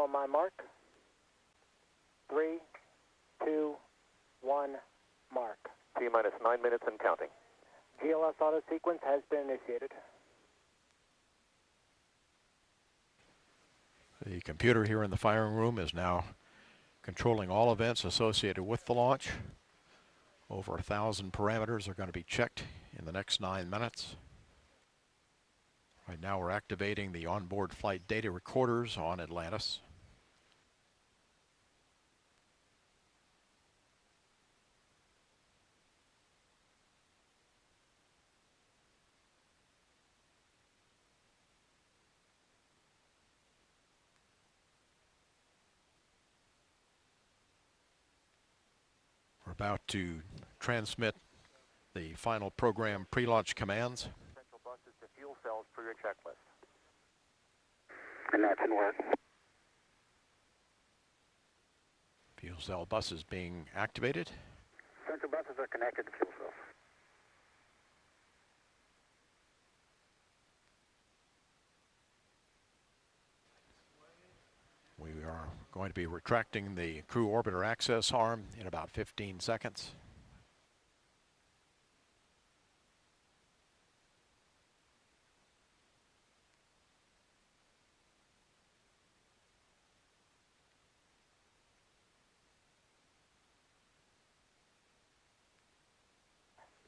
I'm on my mark. 3, 2, 1, mark. T-minus 9 minutes and counting. GLS auto sequence has been initiated. The computer here in the firing room is now controlling all events associated with the launch. Over 1,000 parameters are going to be checked in the next 9 minutes. Right now we're activating the onboard flight data recorders on Atlantis. We're about to transmit the final program pre-launch commands. Central buses to fuel cells for your checklist. And that's in work. Fuel cell buses being activated. Central buses are connected to fuel cells. We are going to be retracting the crew orbiter access arm in about 15 seconds.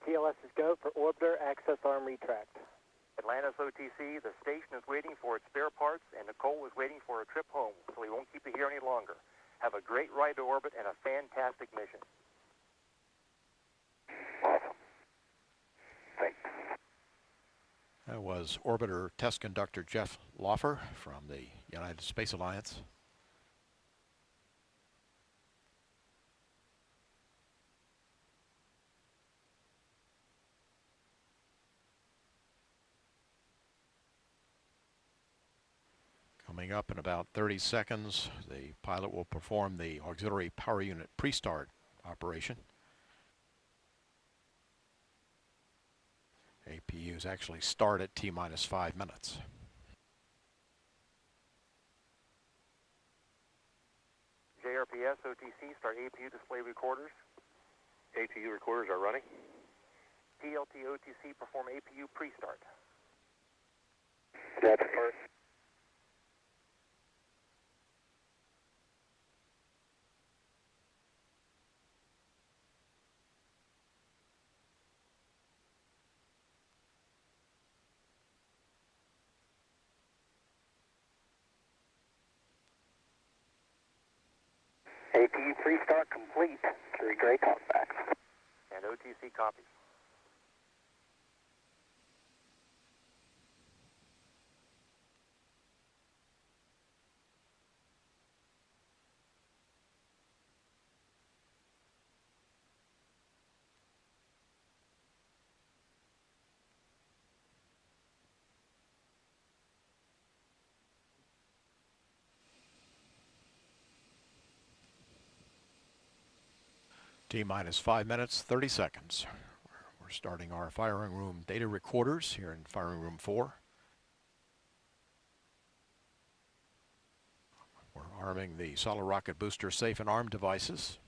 GLS is go for orbiter access arm retract. Atlantis OTC, the station is waiting for its spare parts, and Nicole is waiting for a trip home, so we won't keep you here any longer. Have a great ride to orbit and a fantastic mission. Awesome. Thanks. That was orbiter test conductor Jeff Laufer from the United Space Alliance. Coming up in about 30 seconds, the pilot will perform the auxiliary power unit pre-start operation. APUs actually start at T-minus 5 minutes. JRPS OTC, start APU display recorders. APU recorders are running. TLT OTC, perform APU pre-start. That's first. APU pre-start complete. 3 gray talkbacks. And OTC copies. T-minus 5 minutes, 30 seconds. We're starting our firing room data recorders here in firing room 4. We're arming the solid rocket booster safe and arm devices.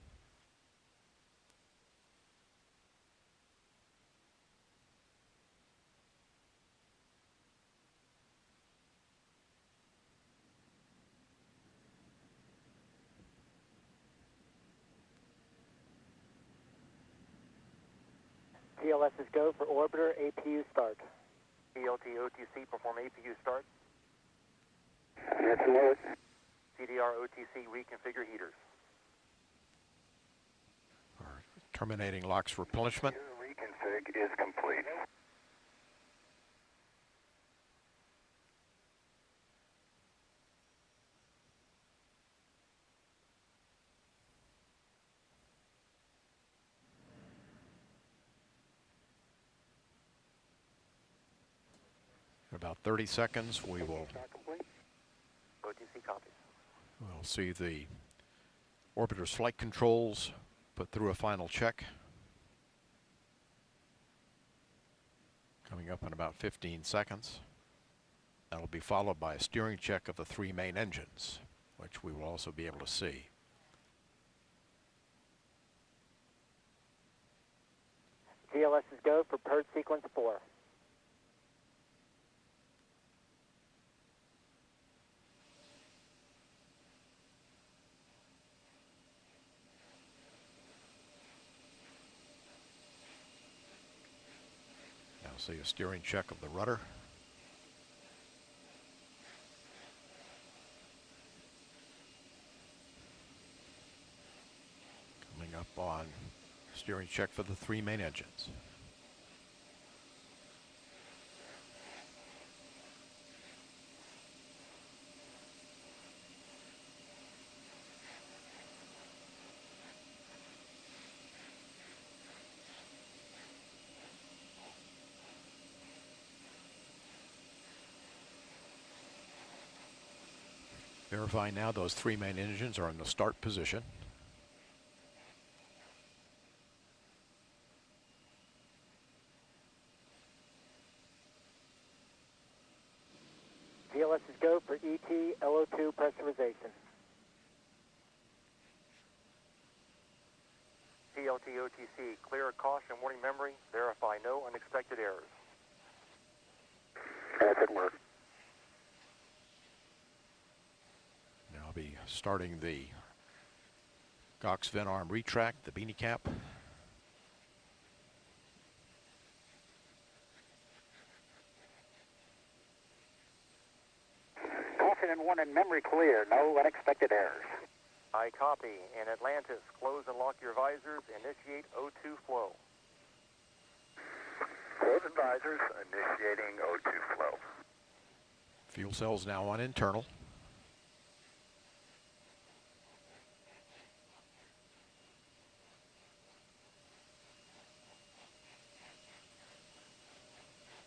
GLS is go for orbiter APU start. TLT OTC, perform APU start. That's in work. CDR OTC, reconfigure heaters. Our terminating LOX replenishment. Reconfig is complete. In about 30 seconds, we will OTC copies. we'll see the orbiter's flight controls put through a final check. Coming up in about 15 seconds. That'll be followed by a steering check of the 3 main engines, which we will also be able to see. GLS is go for purge sequence 4. Now see a steering check of the rudder. Coming up on steering check for the 3 main engines. Verifying now those 3 main engines are in the start position. GLS is go for ET LO2 pressurization. TLT OTC, clear caution warning memory, verify no unexpected errors. That didn't work. Now I'll be starting the Gox vent arm retract, the beanie cap. Caution and warning memory clear. No unexpected errors. I copy. In Atlantis, close and lock your visors. Initiate O2 flow. Close advisors, initiating O2 flow. Fuel cells now on internal.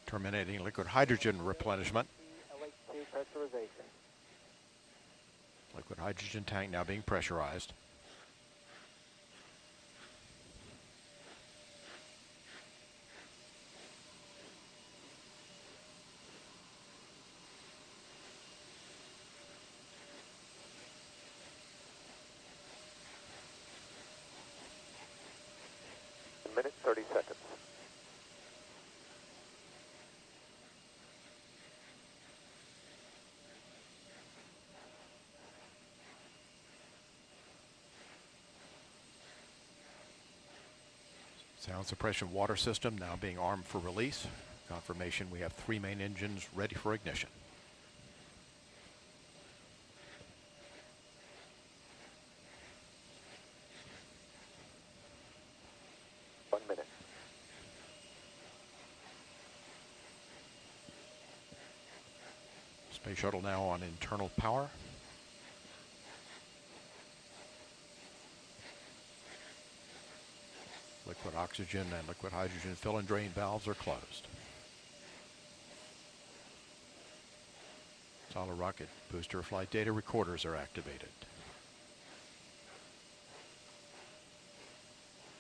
Terminating liquid hydrogen replenishment. LH2 pressurization. Liquid hydrogen tank now being pressurized. A minute, 30 seconds. Sound suppression water system now being armed for release. Confirmation we have 3 main engines ready for ignition. One minute. Space shuttle now on internal power. Liquid oxygen and liquid hydrogen fill and drain valves are closed. Solid rocket booster flight data recorders are activated.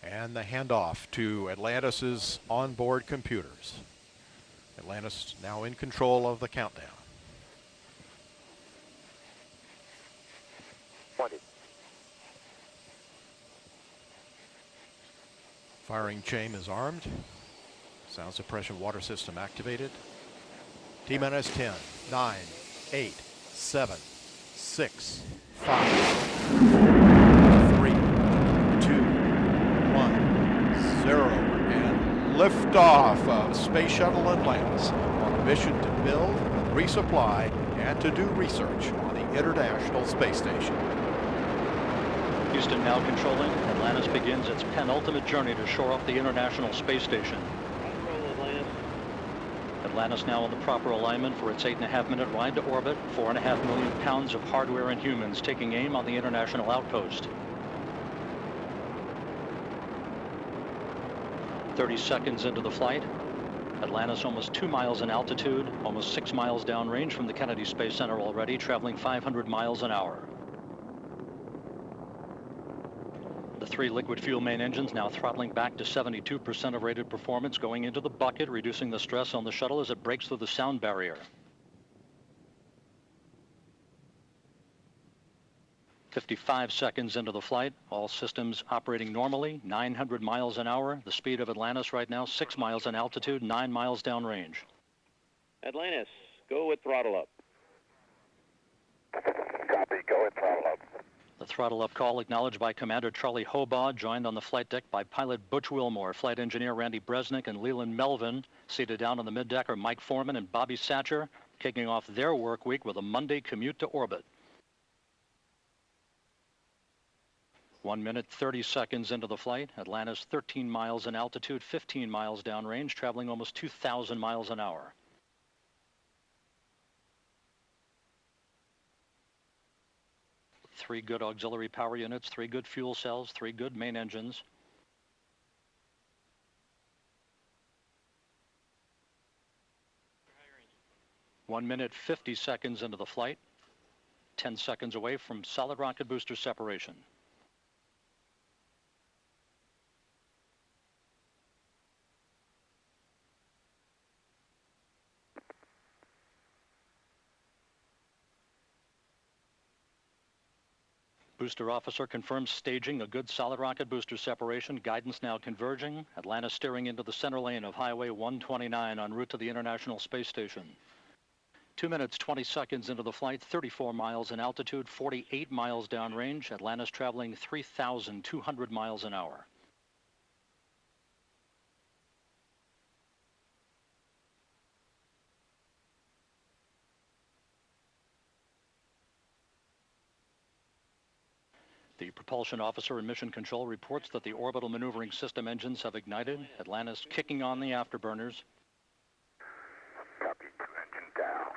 And the handoff to Atlantis's onboard computers. Atlantis now in control of the countdown. 20. Firing chain is armed. Sound suppression water system activated. T-minus 10, 9, 8, 7, 6, 5, 3, 2, 1, 0. And liftoff of Space Shuttle Atlantis on a mission to build, resupply, and to do research on the International Space Station. Houston now controlling. Atlantis begins its penultimate journey to shore up the International Space Station. Atlantis now in the proper alignment for its 8.5-minute ride to orbit. 4.5 million pounds of hardware and humans taking aim on the International Outpost. 30 seconds into the flight. Atlantis almost 2 miles in altitude, almost 6 miles downrange from the Kennedy Space Center already, traveling 500 miles an hour. The 3 liquid fuel main engines now throttling back to 72% of rated performance, going into the bucket, reducing the stress on the shuttle as it breaks through the sound barrier. 55 seconds into the flight, all systems operating normally, 900 miles an hour. The speed of Atlantis right now, 6 miles in altitude, 9 miles downrange. Atlantis, go with throttle up. Copy, go with throttle up. The throttle up call acknowledged by Commander Charlie Hobaugh, joined on the flight deck by pilot Butch Wilmore, flight engineer Randy Bresnick and Leland Melvin. Seated down on the middeck are Mike Foreman and Bobby Satcher, kicking off their work week with a Monday commute to orbit. 1 minute, 30 seconds into the flight, Atlantis 13 miles in altitude, 15 miles downrange, traveling almost 2,000 miles an hour. Three good auxiliary power units, 3 good fuel cells, 3 good main engines. One minute, 50 seconds into the flight, 10 seconds away from solid rocket booster separation. Booster officer confirms staging a good solid rocket booster separation. Guidance now converging. Atlantis steering into the center lane of Highway 129 en route to the International Space Station. 2 minutes, 20 seconds into the flight, 34 miles in altitude, 48 miles downrange. Atlantis traveling 3,200 miles an hour. The propulsion officer in mission control reports that the orbital maneuvering system engines have ignited. Atlantis kicking on the afterburners. Copy, 2 engine down.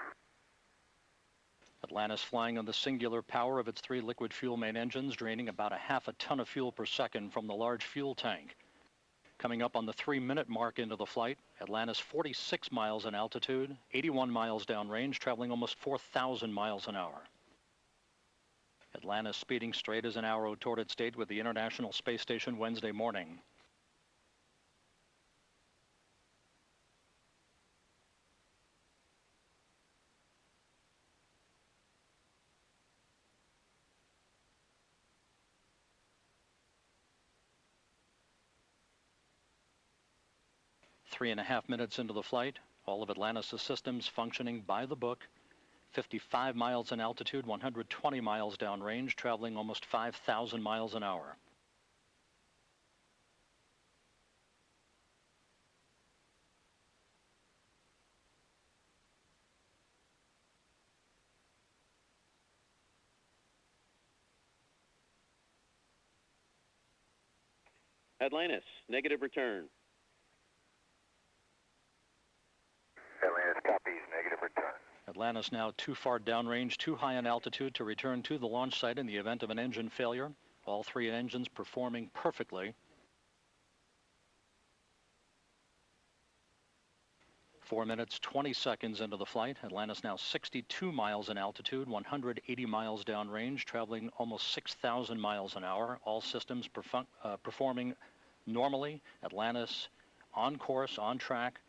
Atlantis flying on the singular power of its 3 liquid fuel main engines, draining about a half a ton of fuel per second from the large fuel tank. Coming up on the 3-minute mark into the flight, Atlantis 46 miles in altitude, 81 miles downrange, traveling almost 4,000 miles an hour. Atlantis speeding straight as an arrow toward its date with the International Space Station Wednesday morning. Three and a half minutes into the flight, all of Atlantis' systems functioning by the book. 55 miles in altitude, 120 miles downrange, traveling almost 5,000 miles an hour. Atlantis, negative return. Atlantis copies, negative return. Atlantis now too far downrange, too high in altitude to return to the launch site in the event of an engine failure. All 3 engines performing perfectly. 4 minutes, 20 seconds into the flight. Atlantis now 62 miles in altitude, 180 miles downrange, traveling almost 6,000 miles an hour. All systems performing normally. Atlantis on course, on track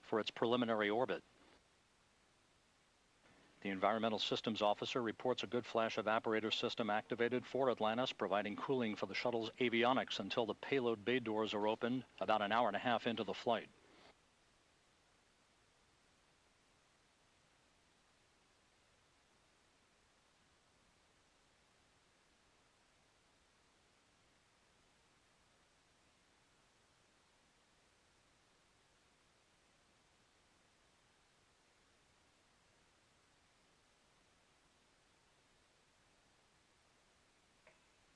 for its preliminary orbit. The Environmental Systems Officer reports a good flash evaporator system activated for Atlantis, providing cooling for the shuttle's avionics until the payload bay doors are opened about an hour and a half into the flight.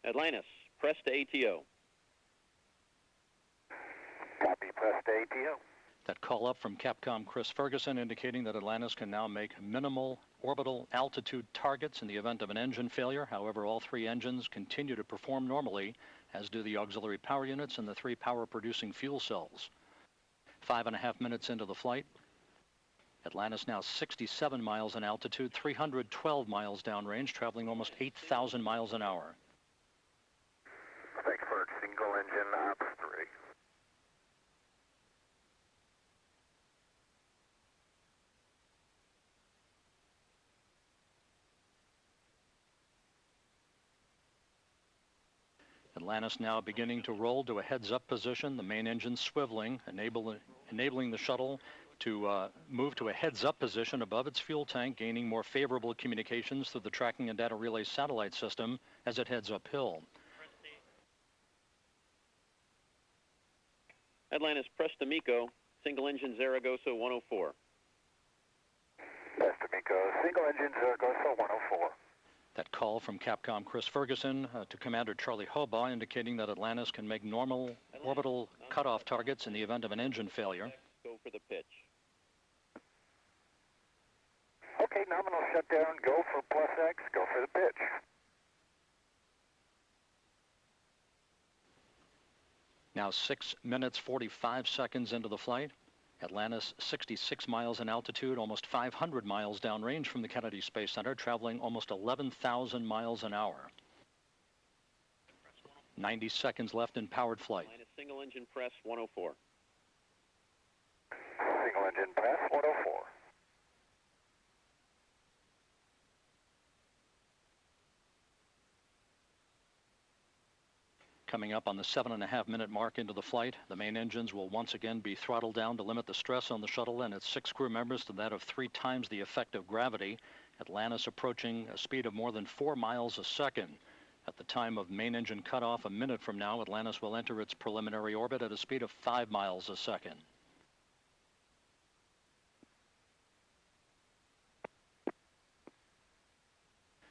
Atlantis, press to ATO. Copy, press to ATO. That call up from Capcom Chris Ferguson indicating that Atlantis can now make minimal orbital altitude targets in the event of an engine failure. However, all 3 engines continue to perform normally, as do the auxiliary power units and the 3 power-producing fuel cells. 5.5 minutes into the flight, Atlantis now 67 miles in altitude, 312 miles downrange, traveling almost 8,000 miles an hour. Frankfurt, single engine, ops 3. Atlantis now beginning to roll to a heads-up position, the main engine swiveling, enabling the shuttle to move to a heads-up position above its fuel tank, gaining more favorable communications through the tracking and data relay satellite system as it heads uphill. Atlantis, press to MECO, single engine Zaragoza 104. Press to MECO, single engine Zaragoza 104. That call from Capcom Chris Ferguson to Commander Charlie Hobaugh indicating that Atlantis can make normal orbital cutoff targets in the event of an engine failure. Go for the pitch. Okay, nominal shutdown, go for plus X, go for the pitch. Now 6 minutes 45 seconds into the flight. Atlantis 66 miles in altitude, almost 500 miles downrange from the Kennedy Space Center, traveling almost 11,000 miles an hour. 90 seconds left in powered flight. Atlantis, single engine press 104. Single engine press 104. Coming up on the 7.5-minute mark into the flight, the main engines will once again be throttled down to limit the stress on the shuttle and its 6 crew members to that of 3 times the effect of gravity. Atlantis approaching a speed of more than 4 miles a second. At the time of main engine cutoff, a minute from now, Atlantis will enter its preliminary orbit at a speed of 5 miles a second.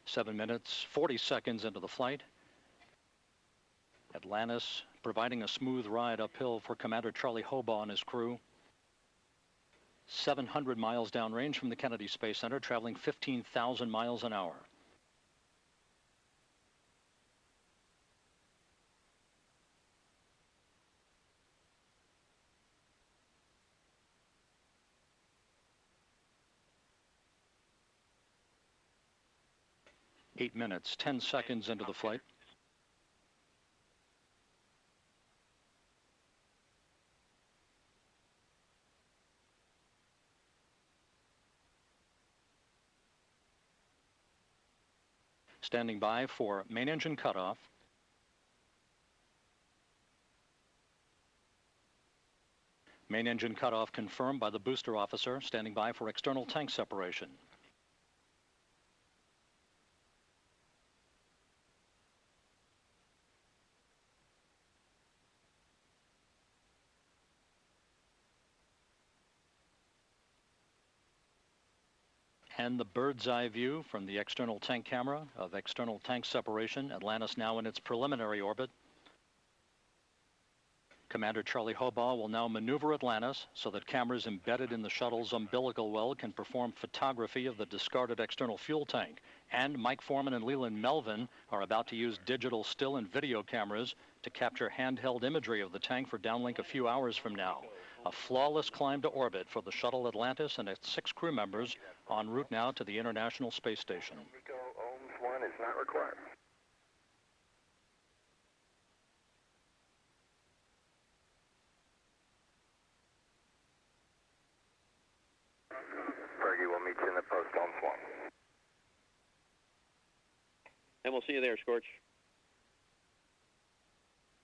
Seven minutes, 40 seconds into the flight. Atlantis providing a smooth ride uphill for Commander Charlie Hobaugh and his crew. 700 miles downrange from the Kennedy Space Center, traveling 15,000 miles an hour. Eight minutes, 10 seconds into the flight. Standing by for main engine cutoff. Main engine cutoff confirmed by the booster officer, standing by for external tank separation. And the bird's eye view from the external tank camera of external tank separation. Atlantis now in its preliminary orbit. Commander Charlie Hobaugh will now maneuver Atlantis so that cameras embedded in the shuttle's umbilical well can perform photography of the discarded external fuel tank. And Mike Foreman and Leland Melvin are about to use digital still and video cameras to capture handheld imagery of the tank for downlink a few hours from now. A flawless climb to orbit for the Shuttle Atlantis and its 6 crew members en route now to the International Space Station. MECO ohms 1 is not required. Fergie will meet you in the post ohms 1. And we'll see you there, Scorch.